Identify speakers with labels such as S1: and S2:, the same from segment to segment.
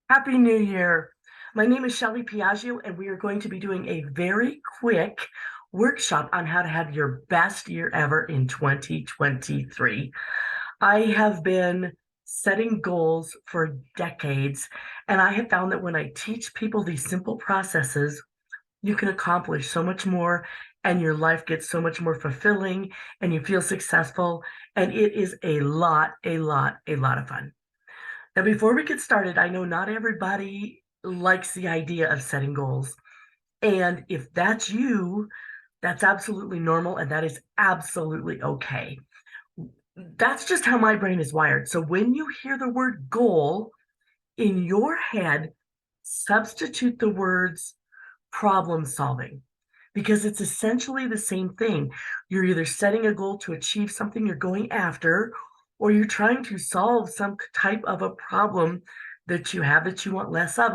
S1: Happy New Year. My name is Shelley Piaggio, and we are going to be doing a very quick workshop on how to have your best year ever in 2023. I have been setting goals for decades, and I have found that when I teach people these simple processes, you can accomplish so much more, and your life gets so much more fulfilling, and you feel successful, and it is a lot of fun. Now, before we get started, I know not everybody likes the idea of setting goals. And if that's you, that's absolutely normal and that is absolutely okay. That's just how my brain is wired. So when you hear the word goal in your head, substitute the words problem solving because it's essentially the same thing. You're either setting a goal to achieve something you're going after, or you're trying to solve some type of a problem that you have that you want less of.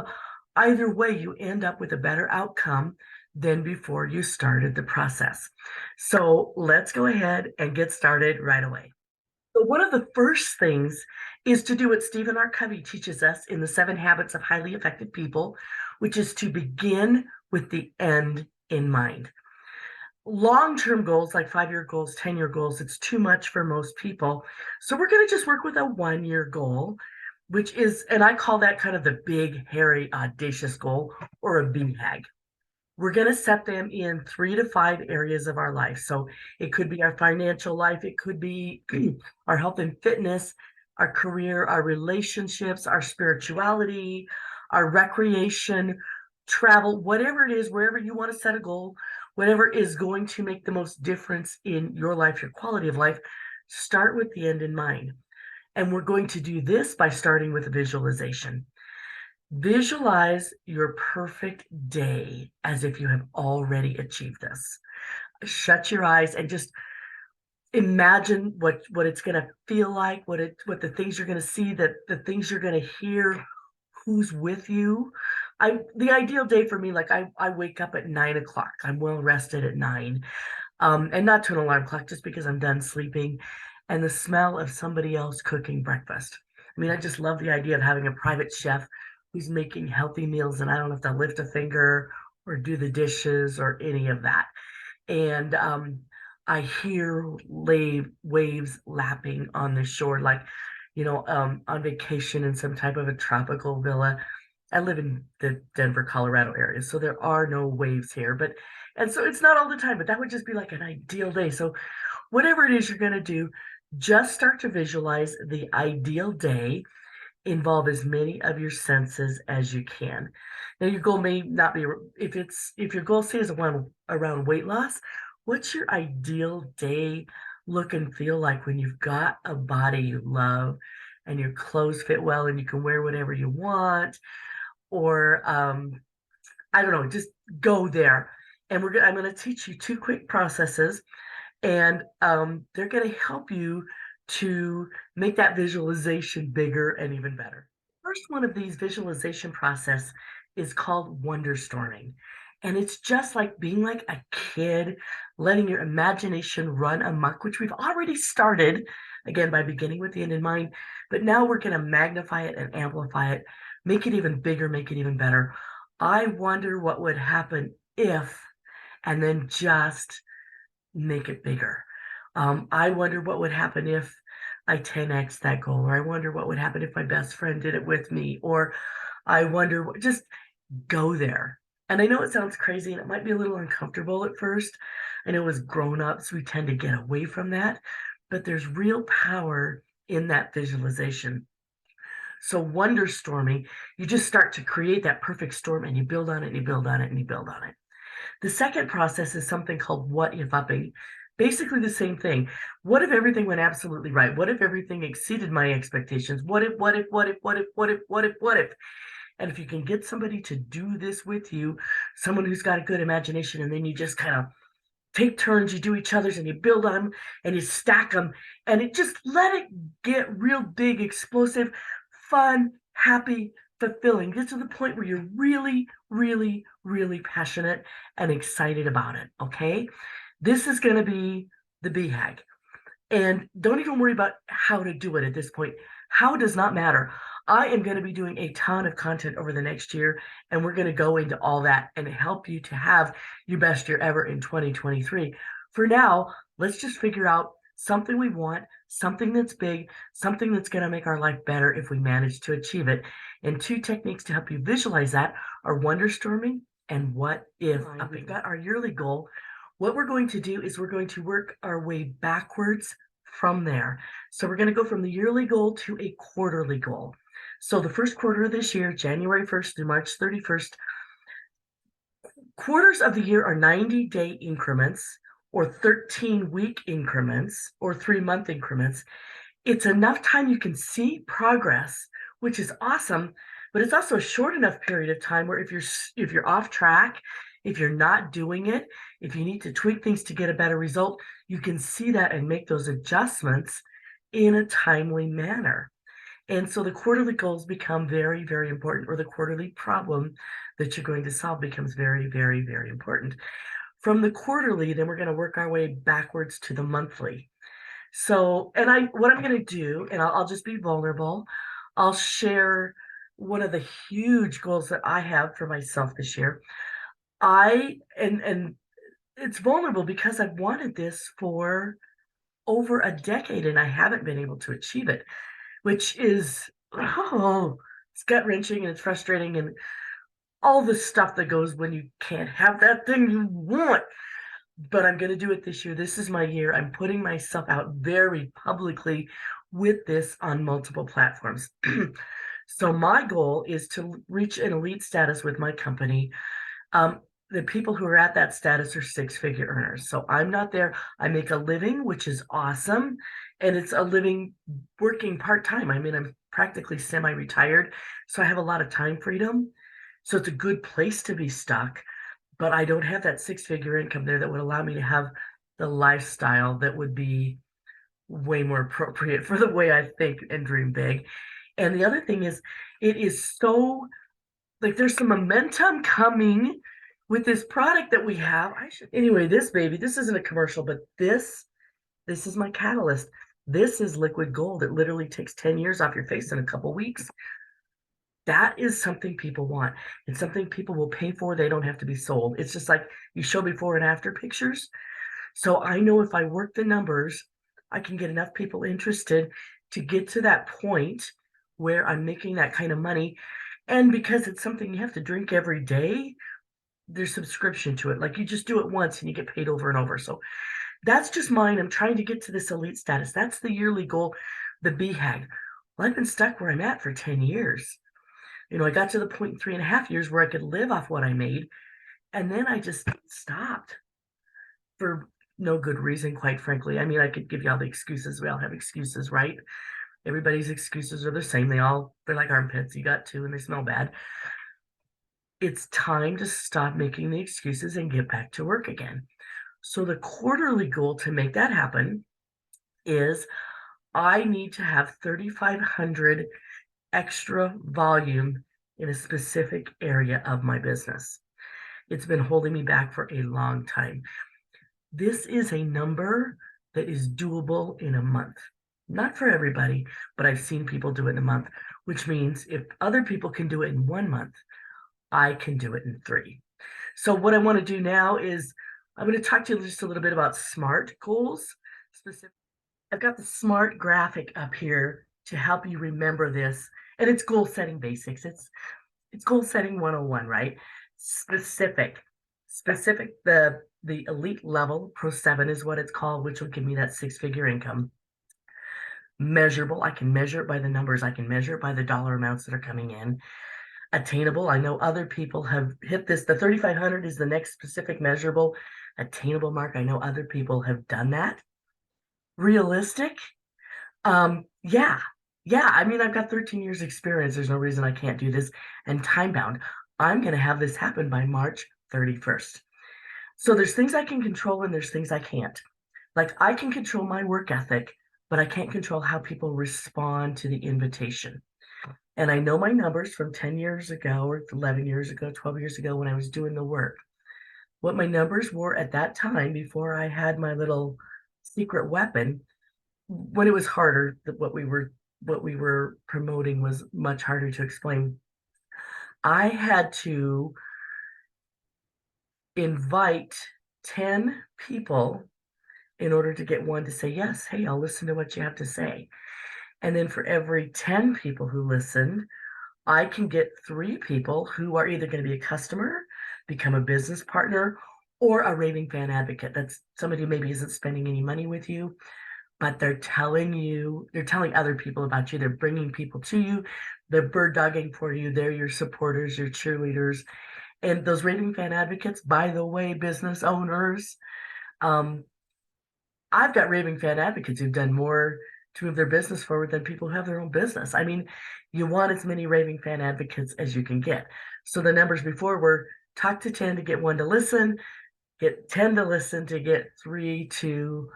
S1: Either way, you end up with a better outcome than before you started the process. So let's go ahead and get started right away. So one of the first things is to do what Stephen R. Covey teaches us in the 7 Habits of Highly Effective People, which is to begin with the end in mind. Long-term goals like 5-year goals, 10-year goals, it's too much for most people. So we're going to just work with a 1-year goal, which is, and I call that kind of the big, hairy, audacious goal, or a BHAG. We're going to set them in 3 to 5 areas of our life. So it could be our financial life, it could be our health and fitness, our career, our relationships, our spirituality, our recreation, travel, whatever it is, wherever you want to set a goal, whatever is going to make the most difference in your life, your quality of life, start with the end in mind. And we're going to do this by starting with a visualization. Visualize your perfect day as if you have already achieved this. Shut your eyes and just imagine what it's going to feel like, what the things you're going to see, that the things you're going to hear, who's with you. The ideal day for me, like I wake up at 9 o'clock. I'm well rested at 9, and not to an alarm clock, just because I'm done sleeping, and the smell of somebody else cooking breakfast. I mean, I just love the idea of having a private chef who's making healthy meals, and I don't have to lift a finger or do the dishes or any of that. And I hear waves lapping on the shore, like, on vacation in some type of a tropical villa. I live in the Denver, Colorado area, so there are no waves here, and so it's not all the time, but that would just be like an ideal day. So whatever it is you're going to do, just start to visualize the ideal day. Involve as many of your senses as you can. Now, your goal may not be, if your goal says around weight loss, what's your ideal day look and feel like when you've got a body you love and your clothes fit well and you can wear whatever you want? Or I don't know, just go there. And I'm gonna teach you 2 quick processes, and they're gonna help you to make that visualization bigger and even better. First one of these visualization process is called wonder storming. And it's just like being like a kid, letting your imagination run amok, which we've already started, again, by beginning with the end in mind. But now we're going to magnify it and amplify it, make it even bigger, make it even better. I wonder what would happen if, and then just make it bigger. I wonder what would happen if I 10x that goal, or I wonder what would happen if my best friend did it with me, or I wonder just go there. And I know it sounds crazy and it might be a little uncomfortable at first. I know as grown-ups, we tend to get away from that, but there's real power in that visualization. So wonder storming, you just start to create that perfect storm and you build on it and you build on it and you build on it. The second process is something called what if upping. Basically the same thing. What if everything went absolutely right? What if everything exceeded my expectations? What if? And if you can get somebody to do this with you, someone who's got a good imagination, and then you just kind of take turns, you do each other's, and you build on them, and you stack them, and it just let it get real big, explosive, fun, happy, fulfilling. Get to the point where you're really, really, really passionate and excited about it. Okay, this is going to be the BHAG. And don't even worry about how to do it at this point. How does not matter. I am going to be doing a ton of content over the next year, and we're going to go into all that and help you to have your best year ever in 2023. For now, let's just figure out something we want, something that's big, something that's going to make our life better if we manage to achieve it. And two techniques to help you visualize that are wonderstorming and what if. We've got our yearly goal. What we're going to do is we're going to work our way backwards from there. So we're going to go from the yearly goal to a quarterly goal. So the first quarter of this year, January 1st through March 31st, quarters of the year are 90-day increments or 13-week increments or 3-month increments. It's enough time you can see progress, which is awesome, but it's also a short enough period of time where if you're off track, if you're not doing it, if you need to tweak things to get a better result, you can see that and make those adjustments in a timely manner. And so the quarterly goals become very, very important, or the quarterly problem that you're going to solve becomes very, very, very important. From the quarterly, then we're going to work our way backwards to the monthly. So, and what I'm going to do, and I'll just be vulnerable, I'll share one of the huge goals that I have for myself this year. And it's vulnerable because I've wanted this for over a decade and I haven't been able to achieve it, which is, it's gut wrenching and it's frustrating and all the stuff that goes when you can't have that thing you want. But I'm going to do it this year. This is my year. I'm putting myself out very publicly with this on multiple platforms. So my goal is to reach an elite status with my company. The people who are at that status are six-figure earners. So I'm not there. I make a living, which is awesome. And it's a living working part-time. I mean, I'm practically semi-retired, so I have a lot of time freedom. So it's a good place to be stuck, but I don't have that six-figure income there that would allow me to have the lifestyle that would be way more appropriate for the way I think and dream big. And the other thing is, it is so, like, there's some momentum coming with this product that we have. Anyway, this baby, this isn't a commercial, but this is my catalyst. This is liquid gold. It literally takes 10 years off your face in a couple weeks. That is something people want. It's something people will pay for. They don't have to be sold. It's just like you show before and after pictures. So I know if I work the numbers, I can get enough people interested to get to that point where I'm making that kind of money. And because it's something you have to drink every day, there's subscription to it. Like you just do it once and you get paid over and over. So that's just mine. I'm trying to get to this elite status. That's the yearly goal, the BHAG. Well, I've been stuck where I'm at for 10 years. I got to the point in 3.5 years where I could live off what I made. And then I just stopped for no good reason, quite frankly. I mean, I could give you all the excuses. We all have excuses, right? Everybody's excuses are the same. They're like armpits. You got two and they smell bad. It's time to stop making the excuses and get back to work again. So the quarterly goal to make that happen is I need to have 3,500 extra volume in a specific area of my business. It's been holding me back for a long time. This is a number that is doable in a month. Not for everybody, but I've seen people do it in a month, which means if other people can do it in 1 month, I can do it in 3. So what I want to do now is I'm going to talk to you just a little bit about SMART goals. I've got the SMART graphic up here to help you remember this. And it's goal setting basics. It's goal setting 101, right? Specific, the elite level, Pro 7 is what it's called, which will give me that six-figure income. Measurable, I can measure it by the numbers. I can measure it by the dollar amounts that are coming in. Attainable, I know other people have hit this. The 3,500 is the next specific measurable attainable mark. I know other people have done that. Realistic, yeah. I mean, I've got 13 years experience. There's no reason I can't do this. And time bound. I'm going to have this happen by March 31st. So there's things I can control and there's things I can't. Like I can control my work ethic, but I can't control how people respond to the invitation. And I know my numbers from 10 years ago or 11 years ago, 12 years ago when I was doing the work. What my numbers were at that time before I had my little secret weapon, when it was harder, what we were what we were promoting was much harder to explain. I had to invite 10 people in order to get one to say, yes, hey, I'll listen to what you have to say. And then for every 10 people who listened, I can get 3 people who are either going to be a customer, become a business partner, or a raving fan advocate. That's somebody who maybe isn't spending any money with you, but they're telling other people about you. They're bringing people to you. They're bird dogging for you. They're your supporters, your cheerleaders. And those raving fan advocates, by the way, business owners, um, I've got raving fan advocates who've done more to move their business forward than people who have their own business. I mean, you want as many raving fan advocates as you can get. So the numbers before were talk to 10 to get one to listen, get 10 to listen to get 3 to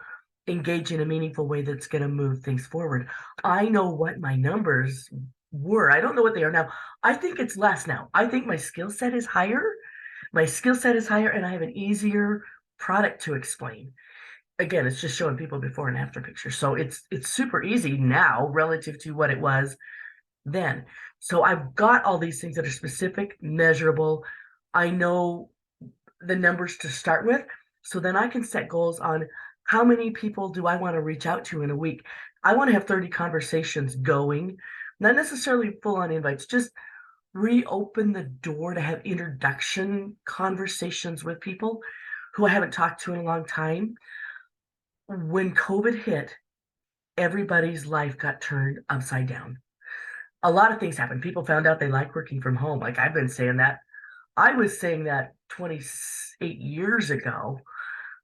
S1: engage in a meaningful way that's going to move things forward. I know what my numbers were. I don't know what they are now. I think it's less now. I think my skill set is higher. My skill set is higher, and I have an easier product to explain. Again, it's just showing people before and after pictures. So it's super easy now relative to what it was then. So I've got all these things that are specific, measurable. I know the numbers to start with. So then I can set goals on how many people do I want to reach out to in a week. I want to have 30 conversations going, not necessarily full on invites, just reopen the door to have introduction conversations with people who I haven't talked to in a long time. When COVID hit, everybody's life got turned upside down. A lot of things happened. People found out they like working from home. Like I've been saying that. I was saying that 28 years ago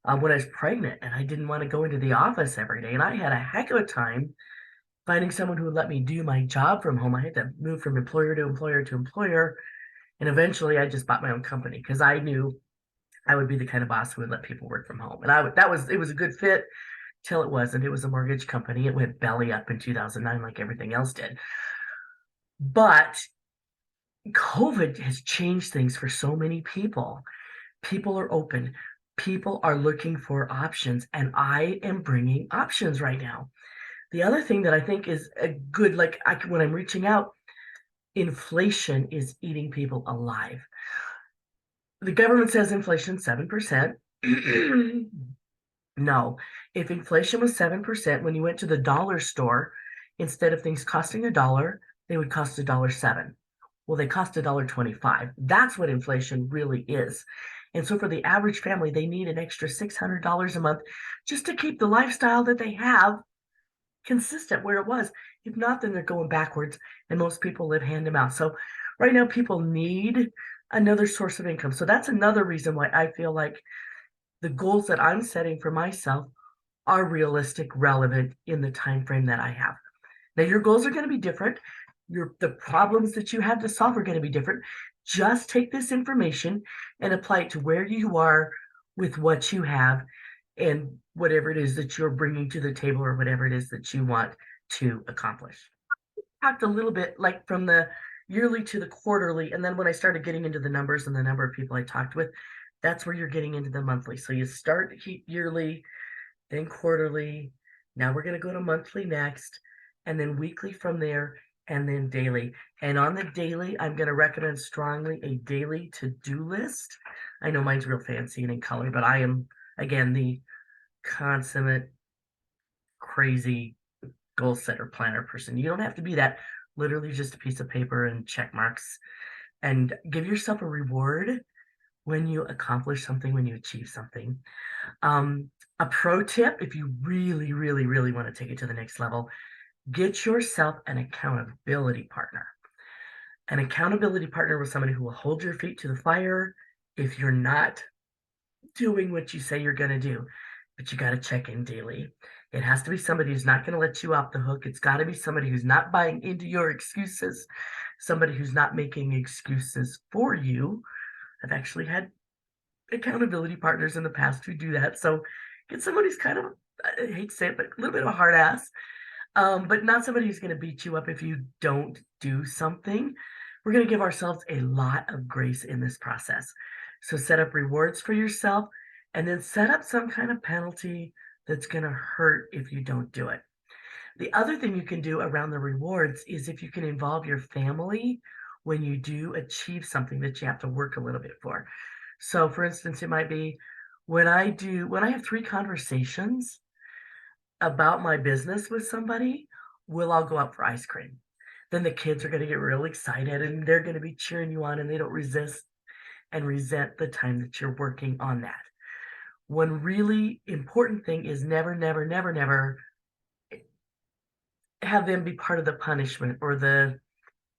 S1: when I was pregnant and I didn't want to go into the office every day. And I had a heck of a time finding someone who would let me do my job from home. I had to move from employer to employer to employer. And eventually I just bought my own company because I knew I would be the kind of boss who would let people work from home. And it was a good fit till it wasn't. It was a mortgage company. It went belly up in 2009 like everything else did. But COVID has changed things for so many people. People are open. People are looking for options, and I am bringing options right now. The other thing that I think is a good, when I'm reaching out, inflation is eating people alive. The government says inflation 7%. No, if inflation was 7%, when you went to the dollar store, instead of things costing $1, they would cost $1.07. Well, they cost $1.25. That's what inflation really is. And so for the average family, they need an extra $600 a month just to keep the lifestyle that they have consistent where it was. If not, then they're going backwards, and most people live hand to mouth. So right now, people need another source of income. So that's another reason why I feel like the goals that I'm setting for myself are realistic, relevant in the time frame that I have. Now, your goals are going to be different. The problems that you have to solve are going to be different. Just take this information and apply it to where you are with what you have and whatever it is that you're bringing to the table or whatever it is that you want to accomplish. Talked a little bit like from the yearly to the quarterly, and then when I started getting into the numbers and the number of people I talked with, that's where you're getting into the monthly. So you start yearly, then quarterly. Now we're going to go to monthly next, and then weekly from there, and then daily. And on the daily, I'm going to recommend strongly a daily to-do list. I know mine's real fancy and in color, but I am, again, the consummate, crazy goal setter planner person. You don't have to be that. Literally just a piece of paper and check marks. And give yourself a reward when you accomplish something, when you achieve something. A pro tip, if you really, really, really want to take it to the next level, get yourself an accountability partner. An accountability partner with somebody who will hold your feet to the fire if you're not doing what you say you're going to do. But you got to check in daily. It has to be somebody who's not going to let you off the hook. It's got to be somebody who's not buying into your excuses, somebody who's not making excuses for you. I've actually had accountability partners in the past who do that. So get somebody who's kind of, I hate to say it, but a little bit of a hard ass, but not somebody who's going to beat you up if you don't do something. We're going to give ourselves a lot of grace in this process. So set up rewards for yourself and then set up some kind of penalty that's going to hurt if you don't do it. The other thing you can do around the rewards is if you can involve your family when you do achieve something that you have to work a little bit for. So for instance, it might be when I have 3 conversations about my business with somebody, we'll all go out for ice cream. Then the kids are gonna get real excited and they're gonna be cheering you on and they don't resist and resent the time that you're working on that. One really important thing is never, never, never, never have them be part of the punishment or the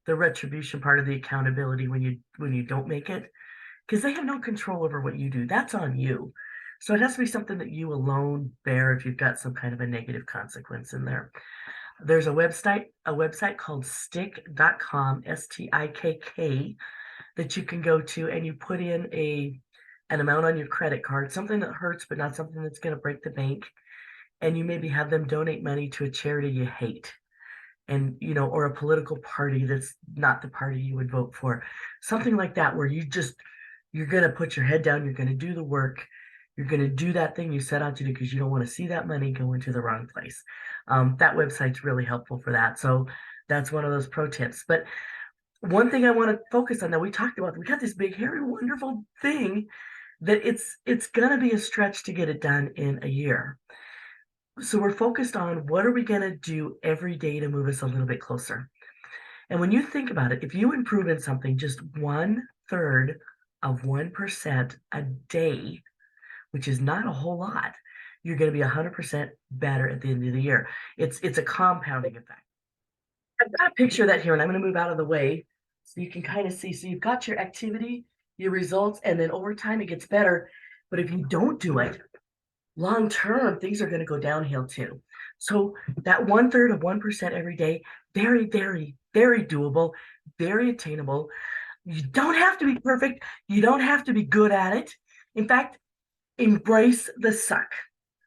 S1: retribution part of the accountability when you don't make it, because they have no control over what you do. That's on you. So it has to be something that you alone bear if you've got some kind of a negative consequence in there. There's a website called stick.com, STIKK, that you can go to and you put in an amount on your credit card, something that hurts but not something that's going to break the bank, and you maybe have them donate money to a charity you hate, and or a political party that's not the party you would vote for, something like that, where you're going to put your head down, you're going to do the work, you're going to do that thing you set out to do because you don't want to see that money go into the wrong place. That website's really helpful for that. So that's one of those pro tips. But one thing I want to focus on that we talked about, we got this big, hairy, wonderful thing that it's going to be a stretch to get it done in a year. So we're focused on what are we going to do every day to move us a little bit closer. And when you think about it, if you improve in something just 1/3 of 1% a day, which is not a whole lot, you're going to be 100% better at the end of the year. It's a compounding effect. I've got a picture of that here, and I'm going to move out of the way so you can kind of see. So you've got your activity, your results, and then over time it gets better. But if you don't do it, long term, things are going to go downhill too. So that 1/3 of 1% every day, very, very, very doable, very attainable. You don't have to be perfect. You don't have to be good at it. In fact, embrace the suck.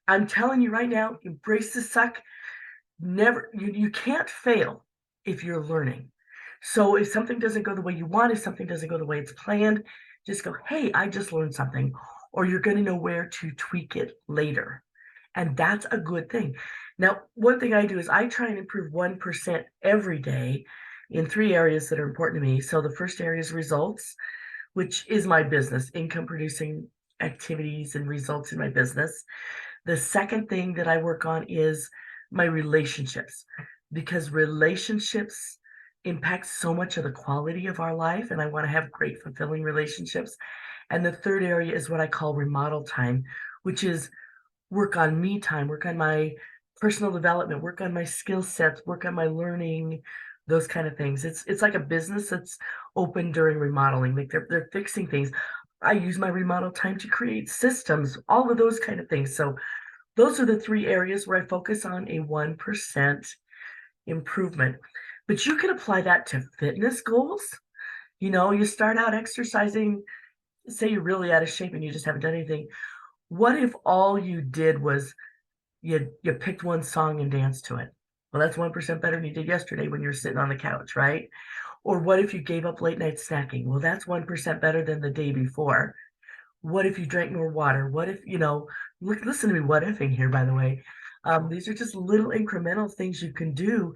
S1: I'm telling you right now, embrace the suck. Never, you can't fail if you're learning. So if something doesn't go the way you want, if something doesn't go the way it's planned, just go, hey, I just learned something, or you're going to know where to tweak it later. And that's a good thing. Now, one thing I do is I try and improve 1% every day in 3 areas that are important to me. So the first area is results, which is my business, income producing activities and results in my business. The second thing that I work on is my relationships, because relationships impact so much of the quality of our life, and I want to have great, fulfilling relationships. And the third area is what I call remodel time, which is work on me time, work on my personal development, work on my skill sets, work on my learning, those kind of things. It's like a business that's open during remodeling. Like they're fixing things. I use my remodel time to create systems, all of those kind of things. So those are the 3 areas where I focus on a 1% improvement. But you can apply that to fitness goals. You start out exercising, say you're really out of shape and you just haven't done anything. What if all you did was you picked one song and danced to it? Well, that's 1% better than you did yesterday when you were sitting on the couch, right? Or what if you gave up late night snacking? Well, that's 1% better than the day before. What if you drank more water? What if, listen to me, what ifing here, by the way. These are just little incremental things you can do.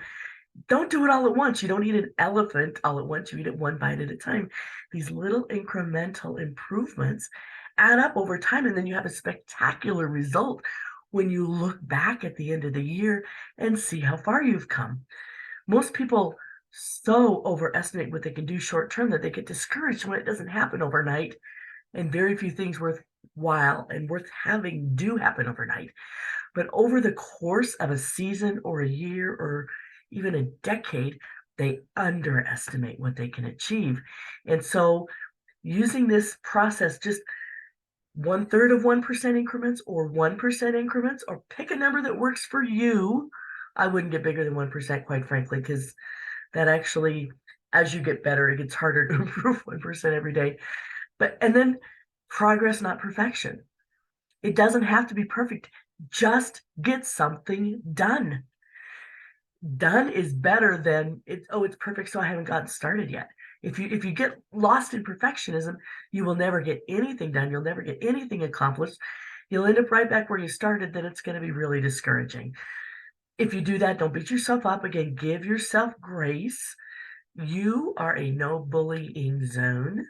S1: Don't do it all at once. You don't eat an elephant all at once. You eat it one bite at a time. These little incremental improvements add up over time, and then you have a spectacular result when you look back at the end of the year and see how far you've come. Most people so overestimate what they can do short term that they get discouraged when it doesn't happen overnight, and very few things worthwhile and worth having do happen overnight. But over the course of a season or a year or even a decade, they underestimate what they can achieve. And so using this process, just 1/3 of 1% increments or 1% increments, or pick a number that works for you. I wouldn't get bigger than 1%, quite frankly, because that actually, as you get better, it gets harder to improve 1% every day. And then progress, not perfection. It doesn't have to be perfect. Just get something done. Done is better than it's perfect, so I haven't gotten started yet. If you get lost in perfectionism, you will never get anything done. You'll never get anything accomplished. You'll end up right back where you started. Then it's going to be really discouraging. If you do that, don't beat yourself up. Again, give yourself grace. You are a no bullying zone.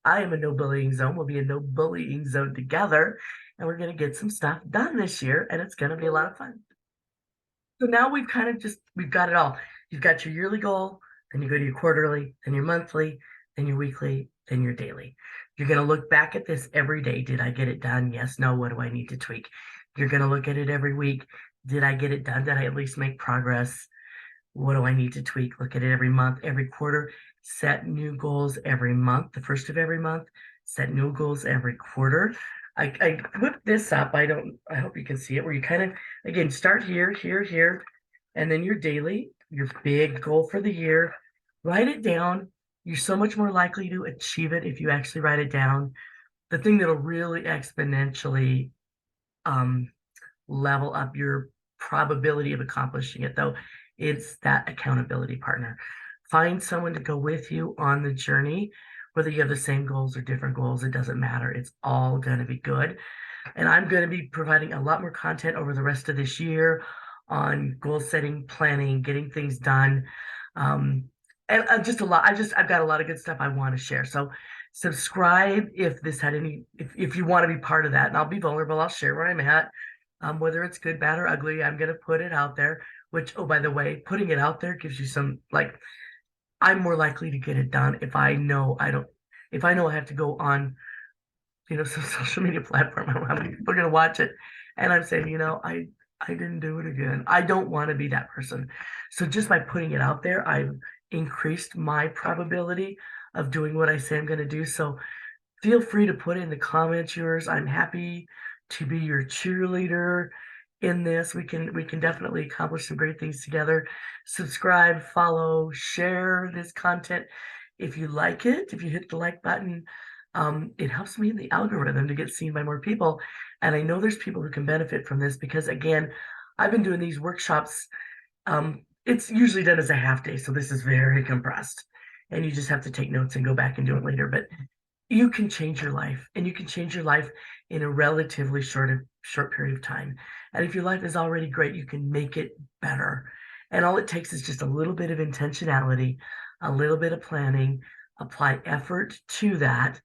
S1: I am a no bullying zone. We'll be a no bullying zone together, and we're going to get some stuff done this year, and it's going to be a lot of fun. So now we've kind of we've got it all. You've got your yearly goal, then you go to your quarterly, then your monthly, then your weekly, then your daily. You're going to look back at this every day. Did I get it done? Yes, no. What do I need to tweak? You're going to look at it every week. Did I get it done? Did I at least make progress? What do I need to tweak? Look at it every month, every quarter. Set new goals every month, the first of every month. Set new goals every quarter. I whipped this up. I hope you can see it, where you kind of, again, start here, here, here, and then your daily, your big goal for the year. Write it down. You're so much more likely to achieve it if you actually write it down. The thing that'll really exponentially um, level up your probability of accomplishing it, though, it's that accountability partner. Find someone to go with you on the journey, whether you have the same goals or different goals, it doesn't matter. It's all going to be good. And I'm going to be providing a lot more content over the rest of this year on goal setting, planning, getting things done. And just a lot. I've got a lot of good stuff I want to share. So subscribe if this had any, if you want to be part of that. And I'll be vulnerable. I'll share where I'm at. Whether it's good, bad, or ugly, I'm going to put it out there, which, oh, by the way, putting it out there gives you some, like, I'm more likely to get it done if I know I don't, if I know I have to go on, some social media platform. I don't know how many people are going to watch it. And I'm saying, I didn't do it again. I don't want to be that person. So just by putting it out there, I've increased my probability of doing what I say I'm going to do. So feel free to put in the comments yours. I'm happy to be your cheerleader in this. We can definitely accomplish some great things together. Subscribe, follow, share this content. If you like it, if you hit the like button, it helps me in the algorithm to get seen by more people. And I know there's people who can benefit from this because, again, I've been doing these workshops. It's usually done as a half day, so this is very compressed. And you just have to take notes and go back and do it later. But you can change your life, and you can change your life in a relatively short period of time. And if your life is already great, you can make it better. And all it takes is just a little bit of intentionality, a little bit of planning, apply effort to that,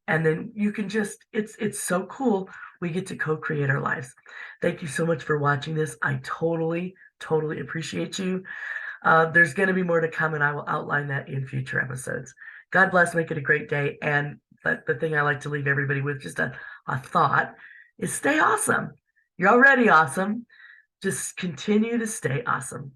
S1: and then you can just, it's so cool. We get to co-create our lives. Thank you so much for watching this. I totally appreciate you. There's going to be more to come, and I will outline that in future episodes. God bless, make it a great day. And the thing I like to leave everybody with, just a thought, is stay awesome. You're already awesome. Just continue to stay awesome.